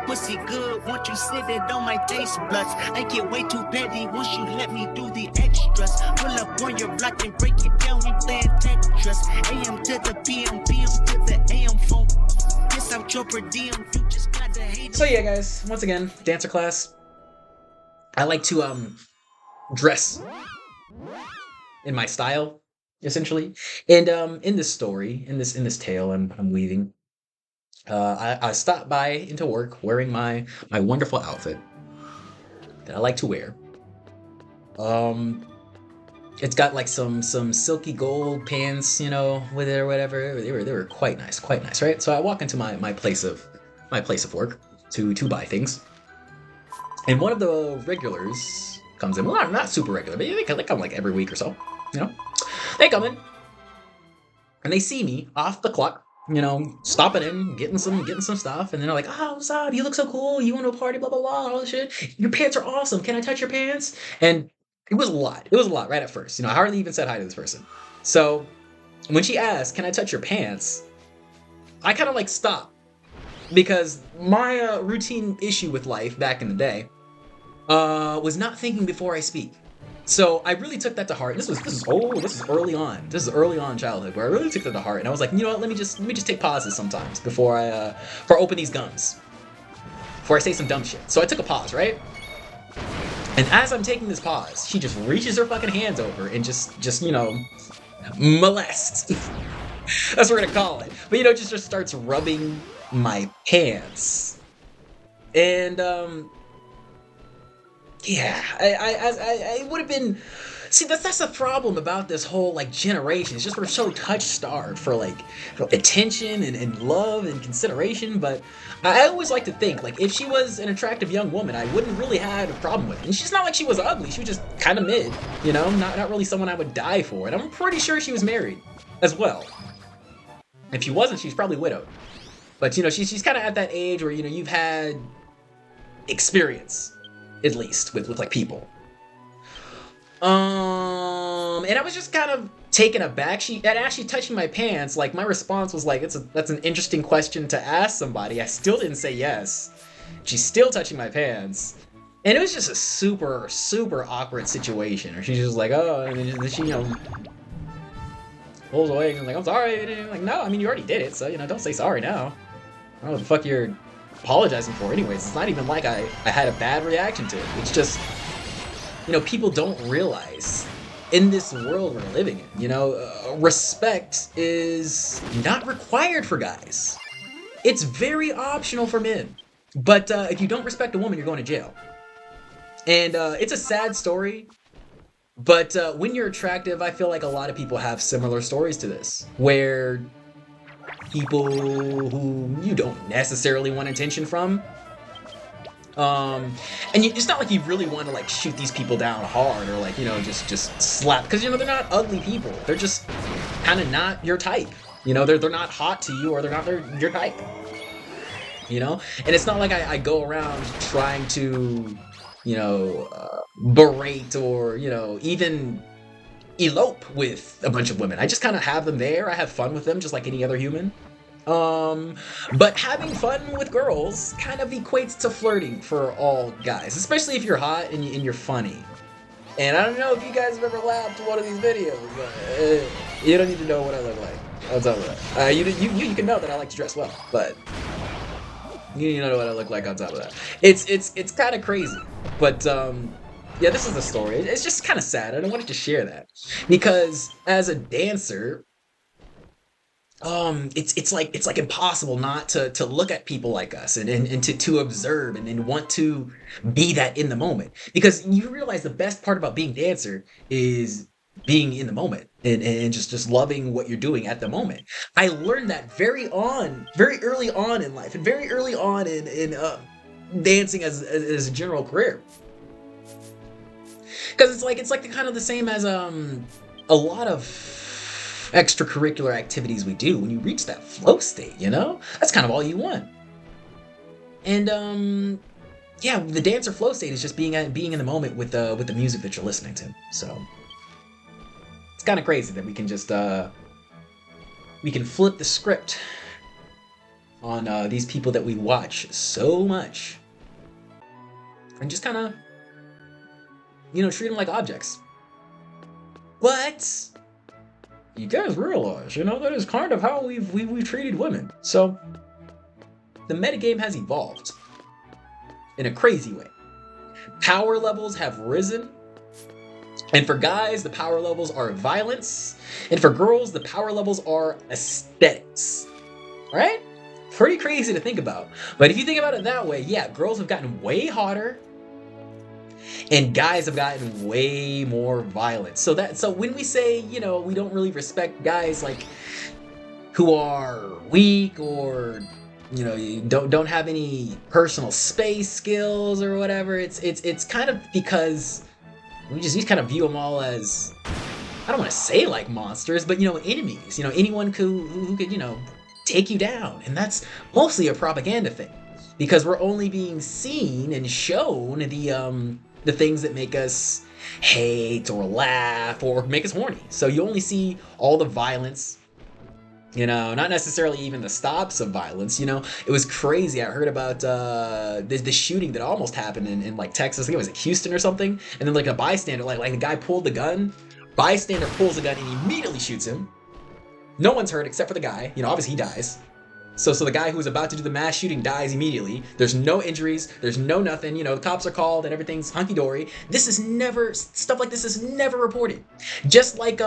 pussy good, won't you sit it on my taste buds? I get way too petty once you let me do the extras. Pull up on your block and break it down, we playing Tetris. AM to the PM, PM to the AM phone. Piss out your per diem, you just gotta hate. So yeah, guys, once again, dancer class. I like to dress in my style, essentially. And in this story, in this tale I'm weaving, I stopped by into work wearing my wonderful outfit that I like to wear. It's got like some silky gold pants, you know, with it or whatever. They were quite nice, right? So I walk into my place of work to buy things, and one of the regulars comes in. Well, not super regular, but they come like every week or so. You know, they come in and they see me off the clock, you know, stopping in, getting some stuff, and then they're like, "Oh, what's up? You look so cool. You want to a party? Blah blah blah. All this shit. Your pants are awesome. Can I touch your pants?" And it was a lot. It was a lot right at first. You know, I hardly even said hi to this person. So when she asked, "Can I touch your pants?" I kind of like stopped because my routine issue with life back in the day was not thinking before I speak. So I really took that to heart. This is early on. This is early on in childhood where I really took that to heart, and I was like, you know what? Let me just take pauses sometimes before I open these gums, before I say some dumb shit. So I took a pause, right? And as I'm taking this pause, she just reaches her fucking hands over and just you know, molests. That's what we're gonna call it. But you know, just starts rubbing my pants, and yeah, I would have been. See, that's the problem about this whole like generation. It's just we're so touch starved for like attention and love and consideration. But I always like to think like if she was an attractive young woman, I wouldn't really have a problem with it. And she's not like she was ugly. She was just kind of mid, you know, not really someone I would die for. And I'm pretty sure she was married as well. If she wasn't, she's probably widowed. But you know, she's kind of at that age where you know you've had experience, at least with like people. And I was just kind of taken aback. She had actually touching my pants. Like my response was like, that's an interesting question to ask somebody. I still didn't say yes. She's still touching my pants, and it was just a super awkward situation. Or she's just like, oh, and then she you know pulls away and like, I'm sorry. And I'm like, no, I mean you already did it, so you know don't say sorry now. I don't know what the fuck you're apologizing for. Anyways, it's not even like I had a bad reaction to it. It's just. You know, people don't realize in this world we're living in, you know, respect is not required for guys. It's very optional for men. But if you don't respect a woman, you're going to jail. And it's a sad story. But when you're attractive, I feel like a lot of people have similar stories to this, where people who you don't necessarily want attention from, and it's not like you really want to like shoot these people down hard or like, you know, just slap, because you know they're not ugly people. They're just kind of not your type. You know, they're not hot to you, or they're not your type. You know, and it's not like I go around trying to, you know, berate or you know even elope with a bunch of women. I just kind of have them there. I have fun with them just like any other human. But having fun with girls kind of equates to flirting for all guys, especially if you're hot and you're funny. And I don't know if you guys have ever laughed at one of these videos, but you don't need to know what I look like. I'll tell you that. You can know that I like to dress well, but you know what I look like on top of that. It's kind of crazy, but yeah, this is the story. It's just kind of sad. I wanted to share that because as a dancer. It's like impossible not to look at people like us and to observe and want to be that in the moment, because you realize the best part about being dancer is being in the moment and just loving what you're doing at the moment. I learned that very early on in life and very early on in dancing as a general career, because it's like the kind of the same as a lot of extracurricular activities we do. When you reach that flow state, you know, that's kind of all you want. And yeah, the dancer flow state is just being in the moment with the music that you're listening to. So it's kind of crazy that we can just we can flip the script on these people that we watch so much, and just kind of, treat them like objects. But you guys realize, that is kind of how we've treated women. So the metagame has evolved in a crazy way. Power levels have risen. And for guys, the power levels are violence. And for girls, the power levels are aesthetics. Right? Pretty crazy to think about. But if you think about it that way, yeah, girls have gotten way hotter. And guys have gotten way more violent. So when we say, we don't really respect guys like who are weak or don't have any personal space skills or whatever, it's kind of because we just kind of view them all as, I don't want to say like monsters, but enemies. Anyone who could take you down, and that's mostly a propaganda thing because we're only being seen and shown the things that make us hate or laugh or make us horny. So you only see all the violence, not necessarily even the stops of violence. It was crazy. I heard about this shooting that almost happened in like Texas. I think it was Houston or something. And then like a bystander, like the guy pulled the gun. Bystander pulls the gun and immediately shoots him. No one's hurt except for the guy. Obviously he dies. So the guy who was about to do the mass shooting dies immediately. There's no injuries. There's no nothing. The cops are called and everything's hunky-dory. Stuff like this is never reported. Just like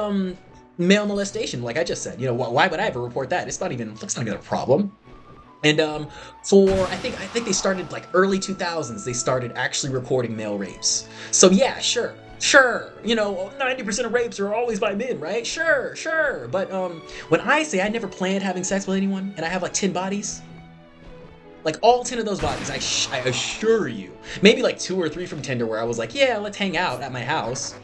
male molestation, like I just said. Why would I ever report that? It's not even a problem. And I think they started like early 2000s. They started actually reporting male rapes. So yeah, sure. 90% of rapes are always by men, right? Sure. But when I say I never planned having sex with anyone and I have like 10 bodies, like all 10 of those bodies, I assure you, maybe like 2 or 3 from Tinder where I was like, yeah, let's hang out at my house.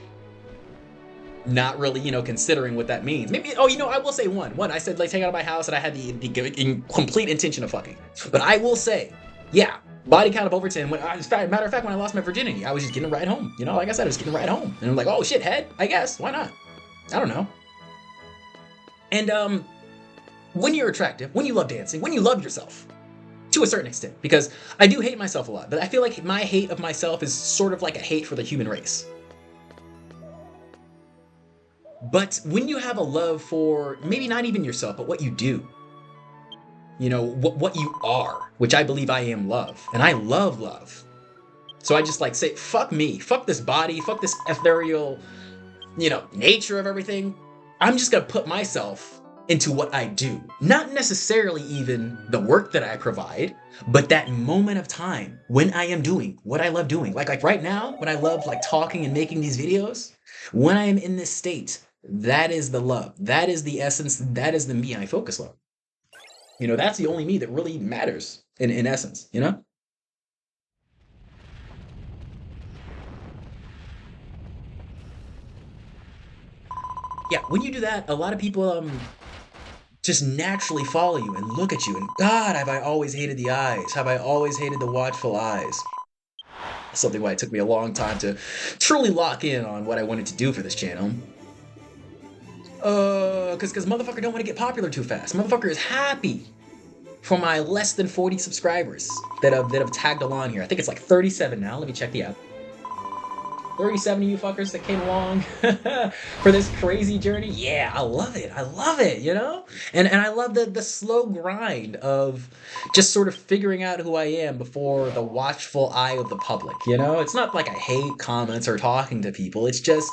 Not really, considering what that means. Maybe, I will say one. I said let's hang out at my house and I had the complete intention of fucking. But I will say, yeah, body count of over 10. Matter of fact, when I lost my virginity, I was just getting a ride home. Like I said, I was getting a ride home. And I'm like, oh shit, head, I guess. Why not? I don't know. And when you're attractive, when you love dancing, when you love yourself, to a certain extent, because I do hate myself a lot, but I feel like my hate of myself is sort of like a hate for the human race. But when you have a love for maybe not even yourself, but what you do, what you are, which I believe I am love, and I love love. So I just like say, fuck me, fuck this body, fuck this ethereal, nature of everything. I'm just gonna put myself into what I do. Not necessarily even the work that I provide, but that moment of time when I am doing what I love doing. Like right now, when I love like talking and making these videos, when I am in this state, that is the love. That is the essence. That is the me I focus on. That's the only me that really matters in essence, Yeah, when you do that, a lot of people just naturally follow you and look at you and God, have I always hated the eyes? Have I always hated the watchful eyes? Something why it took me a long time to truly lock in on what I wanted to do for this channel. Because motherfucker don't want to get popular too fast. Motherfucker is happy for my less than 40 subscribers that have tagged along here. I think it's like 37 now. Let me check the app. 37 of you fuckers that came along for this crazy journey. Yeah, I love it. And I love the slow grind of just sort of figuring out who I am before the watchful eye of the public. It's not like I hate comments or talking to people. It's just,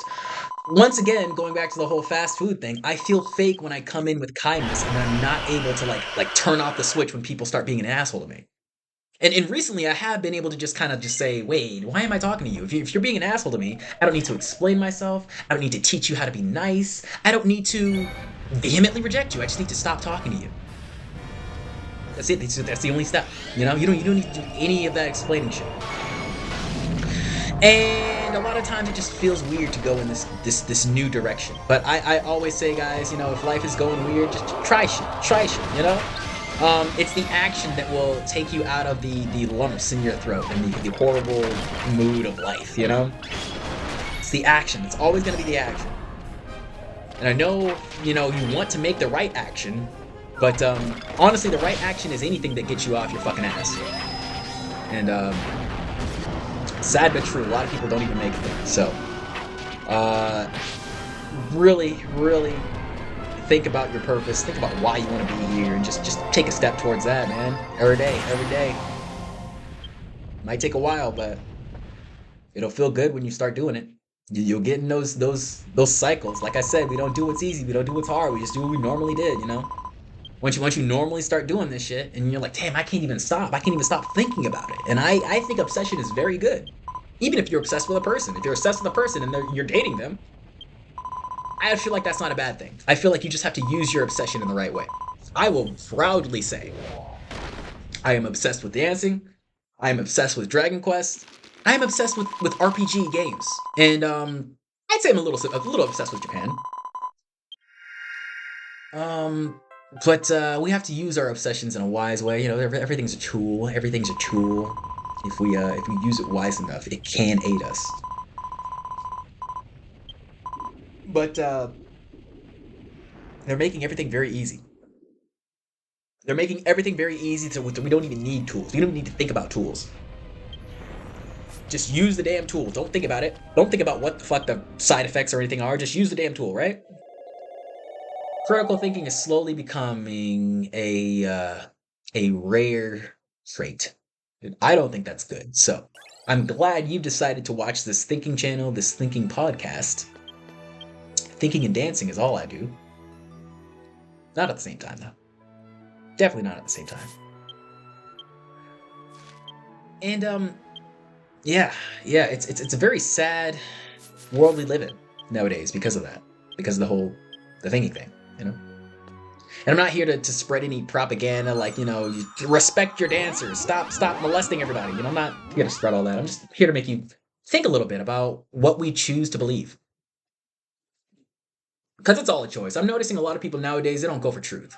once again, going back to the whole fast food thing, I feel fake when I come in with kindness and I'm not able to like turn off the switch when people start being an asshole to me. And recently I have been able to just kind of just say, wait, why am I talking to you? If you're being an asshole to me, I don't need to explain myself. I don't need to teach you how to be nice. I don't need to vehemently reject you. I just need to stop talking to you. That's it. That's the only step. You don't need to do any of that explaining shit. And a lot of times it just feels weird to go in this new direction. But I always say, guys, if life is going weird, just try shit, It's the action that will take you out of the lumps in your throat and the horrible mood of life, It's the action. It's always going to be the action. And I know, you want to make the right action, But honestly, the right action is anything that gets you off your fucking ass. And sad but true, a lot of people don't even make it there. So really, really think about your purpose. Think about why you want to be here, and just take a step towards that, man. Every day. Might take a while, but it'll feel good when you start doing it. You'll get in those cycles. Like I said, we don't do what's easy. We don't do what's hard. We just do what we normally did, you know? Once you normally start doing this shit, and you're like, damn, I can't even stop. I can't even stop thinking about it. And I think obsession is very good. Even if you're obsessed with a person. If you're obsessed with a person and you're dating them, I feel like that's not a bad thing. I feel like you just have to use your obsession in the right way. I will proudly say, I am obsessed with dancing. I am obsessed with Dragon Quest. I am obsessed with RPG games. And I'd say I'm a little obsessed with Japan. But we have to use our obsessions in a wise way. You know, everything's a tool. Everything's a tool. If we use it wise enough, it can aid us. But they're making everything very easy. They're making everything very easy so we don't even need tools. We don't need to think about tools. Just use the damn tool. Don't think about it. Don't think about what the fuck the side effects or anything are. Just use the damn tool, right? Critical thinking is slowly becoming a rare trait. And I don't think that's good. So I'm glad you've decided to watch this thinking channel, this thinking podcast. Thinking and dancing is all I do. Not at the same time, though. Definitely not at the same time. And yeah, it's a very sad world we live in nowadays because of that. Because of the thinking thing, you know? And I'm not here to spread any propaganda like, you know, respect your dancers, stop molesting everybody. You know, I'm not here to spread all that. I'm just here to make you think a little bit about what we choose to believe. Because it's all a choice. I'm noticing a lot of people nowadays, they don't go for truth.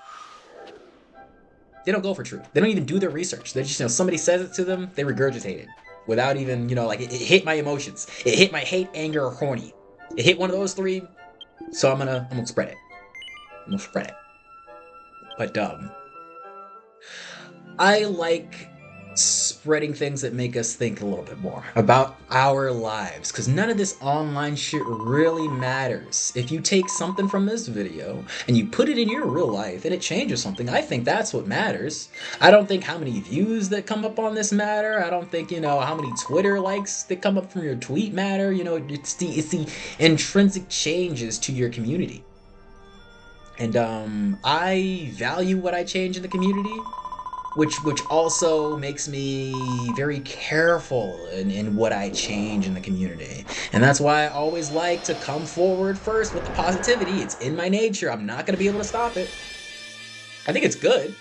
They don't go for truth. They don't even do their research. They just, you know, somebody says it to them, they regurgitate it. Without even, you know, like, it hit my emotions. It hit my hate, anger, or horny. It hit one of those three, so I'm gonna spread it. I'm gonna spread it. But, I like spreading things that make us think a little bit more about our lives, because none of this online shit really matters. If you take something from this video and you put it in your real life and it changes something, I think that's what matters. I don't think how many views that come up on this matter. I don't think, you know, how many Twitter likes that come up from your tweet matter. You know, it's the intrinsic changes to your community. And I value what I change in the community, which also makes me very careful in what I change in the community. And that's why I always like to come forward first with the positivity. It's in my nature. I'm not going to be able to stop it. I think it's good.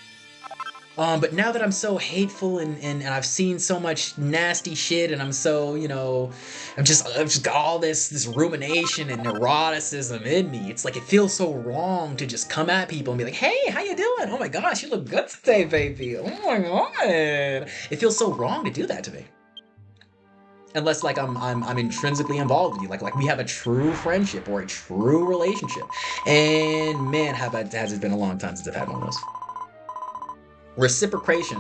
But now that I'm so hateful and I've seen so much nasty shit, and I'm so, you know, I've just got all this rumination and neuroticism in me. It's like it feels so wrong to just come at people and be like, hey, how you doing? Oh my gosh, you look good today, baby. Oh my god. It feels so wrong to do that to me. Unless like I'm intrinsically involved with you, like we have a true friendship or a true relationship. And man, has it been a long time since I've had one of those. Reciprocation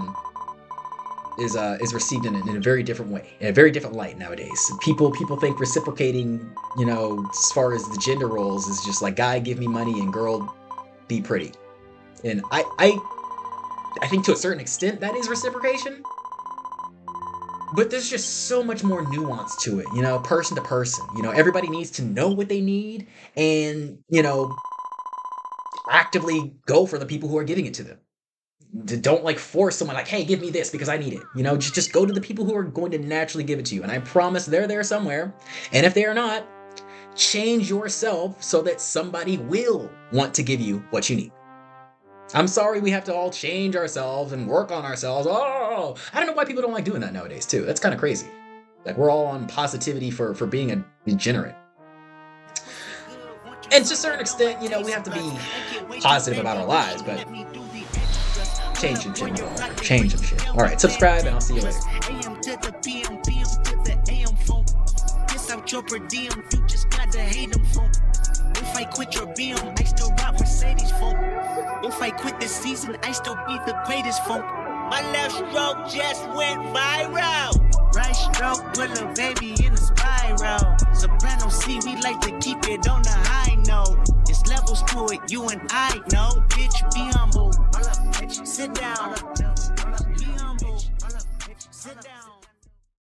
is received in a very different way, in a very different light nowadays. People think reciprocating, you know, as far as the gender roles, is just like guy give me money and girl be pretty. And I think to a certain extent that is reciprocation. But there's just so much more nuance to it, you know, person to person. You know, everybody needs to know what they need and, you know, actively go for the people who are giving it to them. Don't like force someone like, hey, give me this because I need it. You know, just go to the people who are going to naturally give it to you. And I promise they're there somewhere. And if they are not, change yourself so that somebody will want to give you what you need. I'm sorry we have to all change ourselves and work on ourselves. Oh, I don't know why people don't like doing that nowadays too. That's kind of crazy. Like we're all on positivity for being a degenerate. And to a certain extent, you know, we have to be positive about our lives, but change some shit. Change some shit. All right, subscribe, and I'll see you later. Your per diem, you just got to hate them folk. If I quit your BM, I still rock Mercedes folk. If I might quit this season, I still be the greatest funk. My left stroke just went viral. Right stroke put a baby in a spiral. Soprano C, we like to keep it on the high note. It's levels to it, you and I know. Bitch, be humble. Sit down.